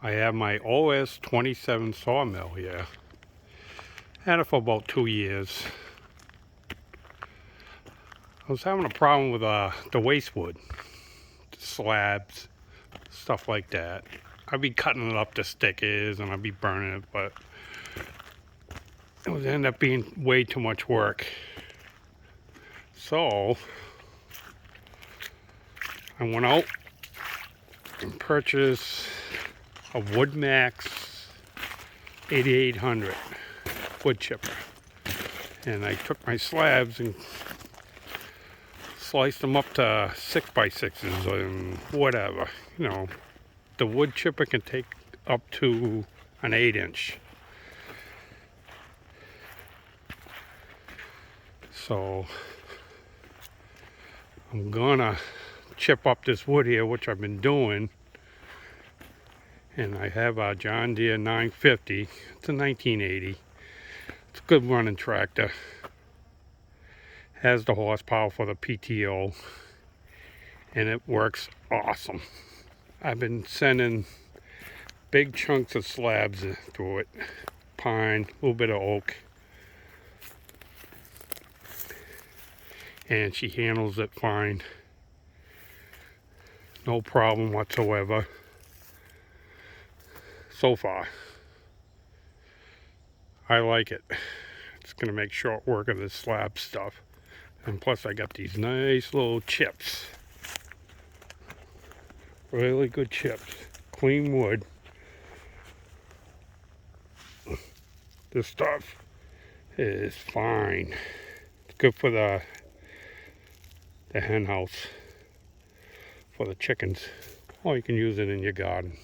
I have my OS 27 sawmill here. Had it for about 2 years. I was having a problem with the waste wood, the slabs, stuff like that. I'd be cutting it up to stickers and I'd be burning it, but it would end up being way too much work. So I went out and purchased a Wood Max 8800 wood chipper. And I took my slabs and sliced them up to 6x6s and whatever. You know, the wood chipper can take up to an 8-inch. So I'm gonna chip up this wood here, which I've been doing. And I have a John Deere 950. It's a 1980. It's a good running tractor. Has the horsepower for the PTO. And it works awesome. I've been sending big chunks of slabs through it. Pine, a little bit of oak. And she handles it fine. No problem whatsoever. So far. I like it. It's going to make short work of this slab stuff. And plus I got these nice little chips. Really good chips. Clean wood. This stuff is fine. It's good for the hen house. For the chickens. Or you can use it in your garden.